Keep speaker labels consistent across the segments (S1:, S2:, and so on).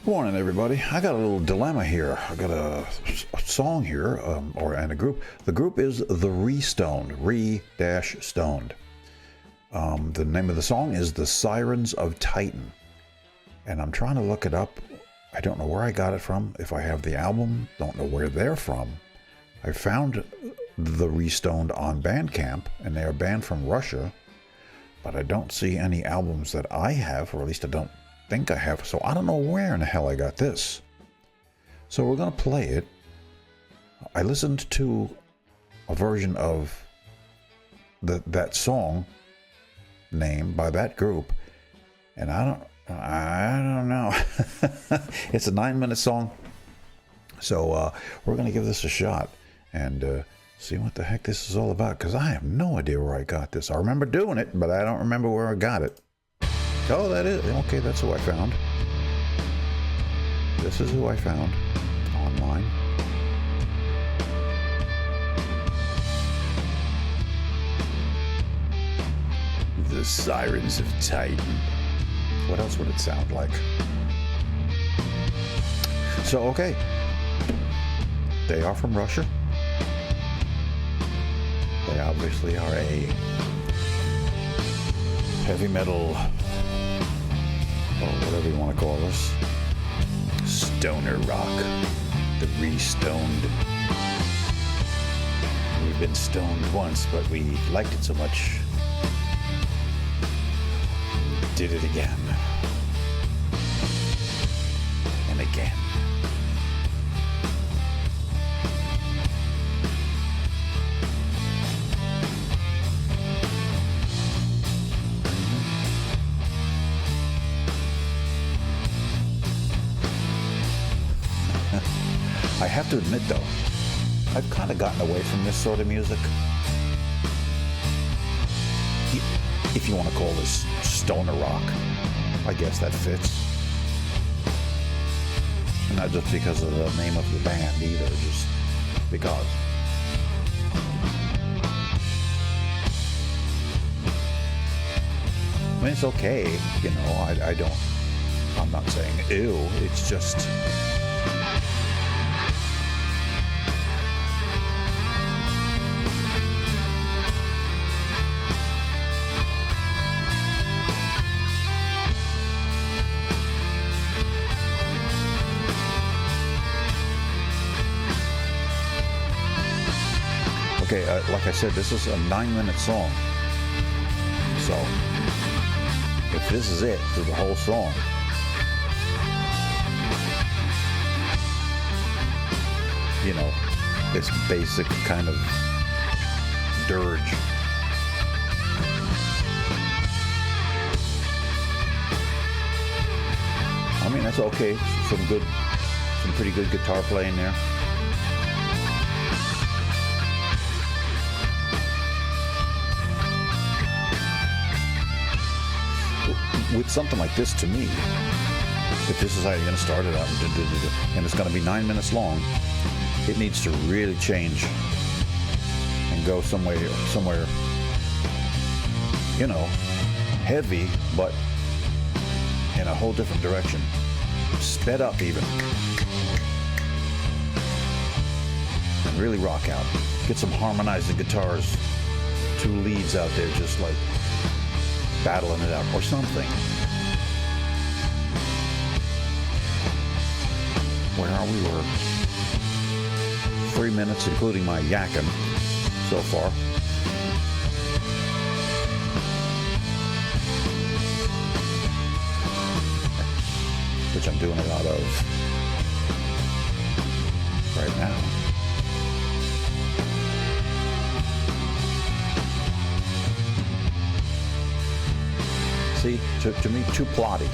S1: Morning, everybody. I got a little dilemma here. I got a song here, and a group. The group is the Re-Stoned, Re-Stoned. The name of the song is The Sirens of Titan. And I'm trying to look it up. I don't know where I got it from. If I have the album, don't know where they're from. I found the Re-Stoned on Bandcamp, and they are banned from Russia. But I don't see any albums that I have, or at least I don't think I have, so I don't know where in the hell I got this. So we're going to play it. I listened to a version of that song name by that group, and I don't know. It's a 9-minute song, so we're going to give this a shot and see what the heck this is all about, because I have no idea where I got this. I remember doing it, but I don't remember where I got it. Oh, that is, okay, that's who I found. This is who I found online. The Sirens of Titan. What else would it sound like? So, okay. They are from Russia. They obviously are a heavy metal, or whatever you want to call this, stoner rock, the Re-Stoned. We've been stoned once, but we liked it so much, did it again, and again. I have to admit, though, I've kind of gotten away from this sort of music. If you want to call this stoner rock, I guess that fits. And not just because of the name of the band either, just because. I mean, it's okay, you know, I'm not saying ew, it's just... Okay, like I said, this is a 9-minute song. So, if this is it for the whole song, you know, it's basic kind of dirge. I mean, that's okay. Some pretty good guitar playing there. With something like this, to me, if this is how you're going to start it out, and it's going to be 9 minutes long, it needs to really change and go somewhere, you know, heavy, but in a whole different direction. Sped up even. And really rock out. Get some harmonizing guitars, 2 leads out there just like battling it out or something. Where are we? We're 3 minutes, including my yakking so far. Which I'm doing it out of right now. See, to me, too plotty.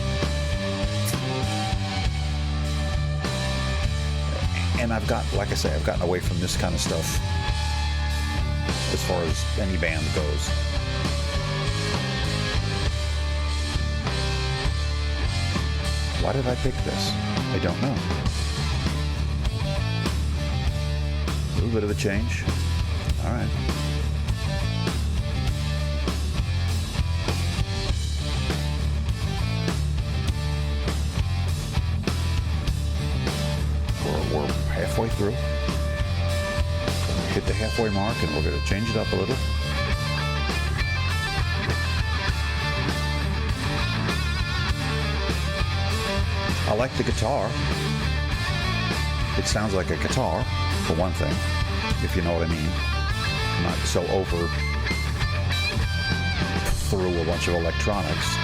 S1: And like I say, I've gotten away from this kind of stuff as far as any band goes. Why did I pick this? I don't know. A little bit of a change. All right. halfway through. Hit the halfway mark, and we're going to change it up a little. I like the guitar. It sounds like a guitar, for one thing, if you know what I mean. Not so over through a bunch of electronics.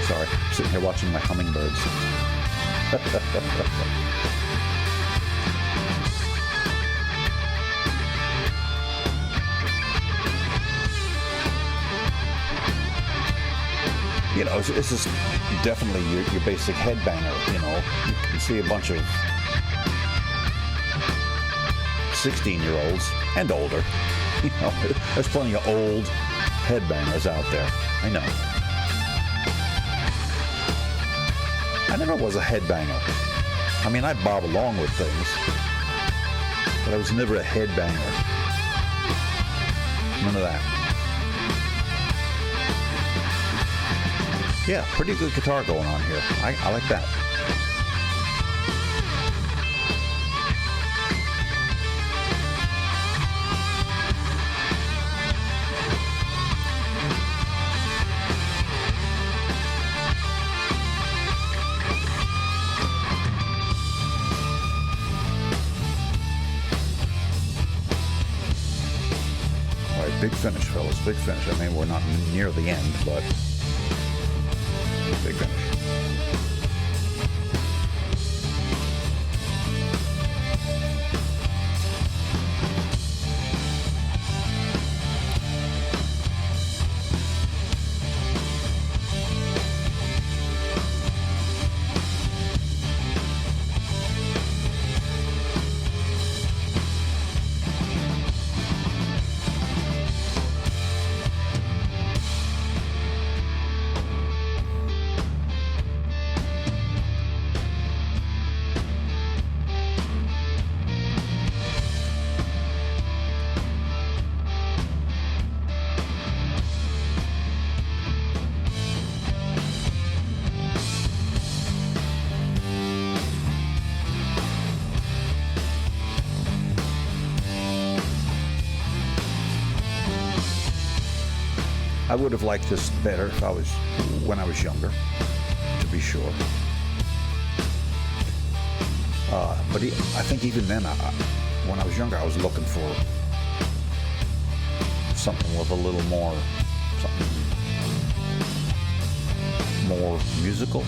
S1: Sorry, I'm sitting here watching my hummingbirds. You know, this is definitely your basic headbanger, you know. You can see a bunch of 16-year-olds and older. You know, there's plenty of old headbangers out there. I know. I never was a headbanger. I mean, I bob along with things, but I was never a headbanger. None of that. Yeah, pretty good guitar going on here. I like that. All right, big finish, fellas, big finish. I mean, we're not near the end, but big finish. I would have liked this better if when I was younger, to be sure. But I think even then, when I was younger, I was looking for something with a little more, something more musical.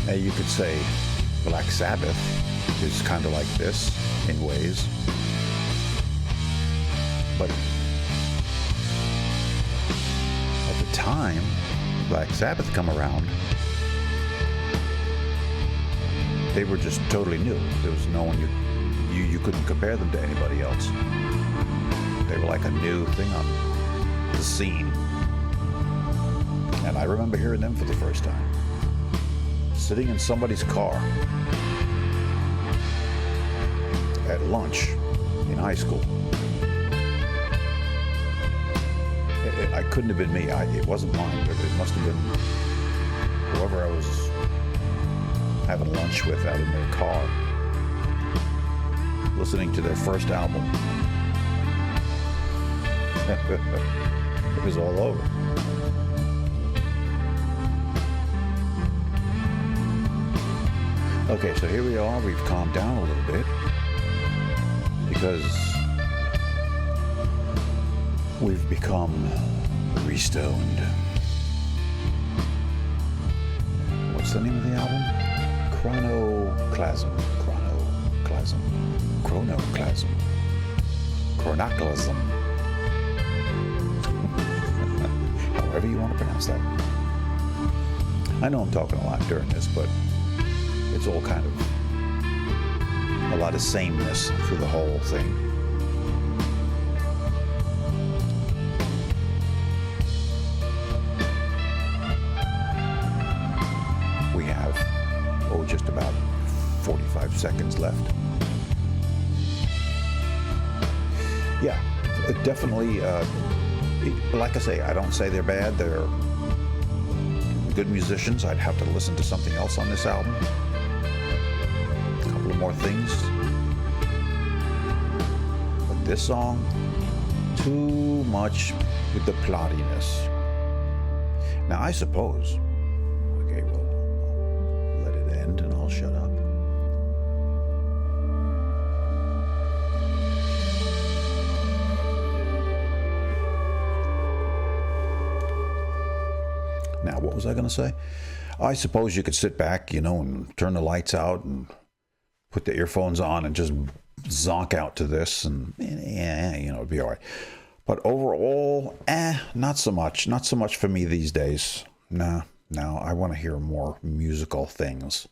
S1: Now you could say Black Sabbath is kind of like this in ways. But at the time Black Sabbath come around, they were just totally new. There was no one you couldn't compare them to anybody else. They were like a new thing on the scene. And I remember hearing them for the first time, sitting in somebody's car at lunch in high school. I couldn't have been me. It wasn't mine. It must have been whoever I was having lunch with out in their car, listening to their first album. It was all over. Okay, so here we are. We've calmed down a little bit because we've become re-stoned. What's the name of the album? Chronoclasm. However you want to pronounce that. I know I'm talking a lot during this, but it's all kind of a lot of sameness through the whole thing. We have, just about 45 seconds left. Yeah, definitely. Like I say, I don't say they're bad. They're good musicians. I'd have to listen to something else on this album. A couple of more things. But this song, too much with the plottiness. Now, I suppose, okay, well, I'll let it end and I'll shut up. Now, what was I going to say? I suppose you could sit back, and turn the lights out and put the earphones on and just zonk out to this, and it'd be all right. But overall, not so much. Not so much for me these days. No, I want to hear more musical things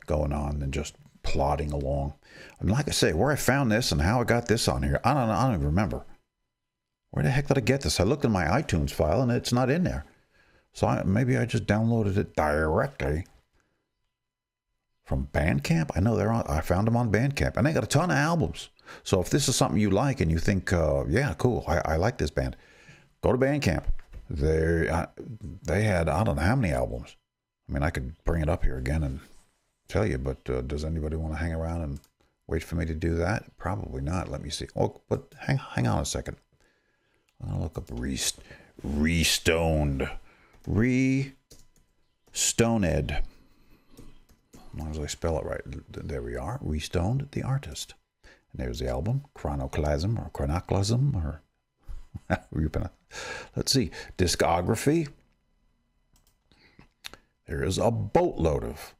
S1: going on than just plodding along. And like I say, where I found this and how I got this on here, I don't know. I don't even remember. Where the heck did I get this? I looked in my iTunes file and it's not in there. So maybe I just downloaded it directly from Bandcamp. I know I found them on Bandcamp, and they got a ton of albums. So if this is something you like and you think, yeah, cool, I like this band, go to Bandcamp. They had, I don't know how many albums. I mean, I could bring it up here again and tell you, but does anybody want to hang around and wait for me to do that? Probably not. Let me see. Oh, but hang on a second. I'll look up Stoned. Stoned. As long as I spell it right. There we are. Stoned, the artist. And there's the album, Chronoclasm, or let's see, discography. There is a boatload of,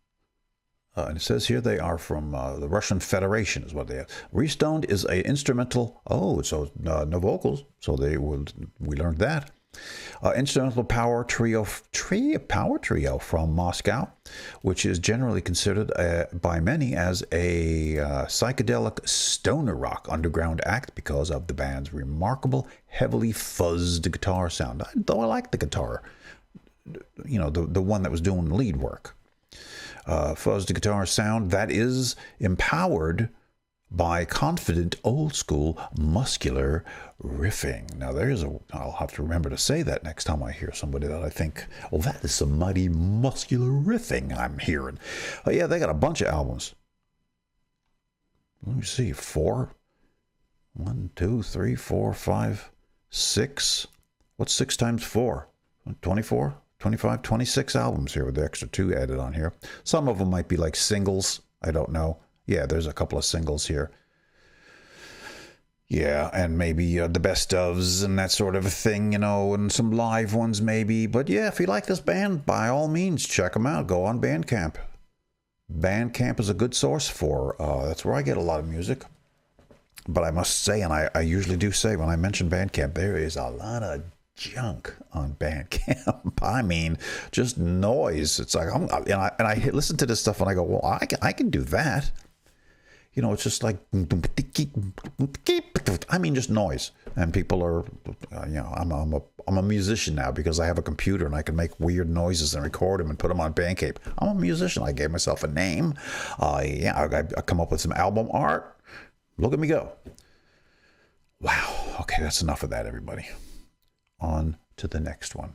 S1: and it says here they are from the Russian Federation is what they have. Stoned is a instrumental, no vocals, so we learned that. Instrumental power trio from Moscow, which is generally considered by many as a psychedelic stoner rock underground act because of the band's remarkable, heavily fuzzed guitar sound. Though I like the guitar, the one that was doing the lead work. Fuzzed guitar sound that is empowered by confident, old-school, muscular riffing. Now, I'll have to remember to say that next time I hear somebody that I think, that is some mighty muscular riffing I'm hearing. Yeah, they got a bunch of albums. Let me see, 4? 1, 2, 3, 4, 5, 6. What's 6 times 4? 24? 25, 26 albums here with the extra 2 added on here. Some of them might be like singles. I don't know. Yeah, there's a couple of singles here. Yeah, and maybe the best ofs and that sort of a thing, and some live ones maybe. But yeah, if you like this band, by all means, check them out. Go on Bandcamp. Bandcamp is a good source for, that's where I get a lot of music. But I must say, and I usually do say when I mention Bandcamp, there is a lot of junk on Bandcamp. I mean, just noise. It's like, I listen to this stuff and I go, well, I can do that. It's just like, I mean, just noise. And people are, I'm a musician now because I have a computer and I can make weird noises and record them and put them on Bandcamp. I'm a musician. I gave myself a name. I come up with some album art. Look at me go. Wow. Okay, that's enough of that, everybody. On to the next one.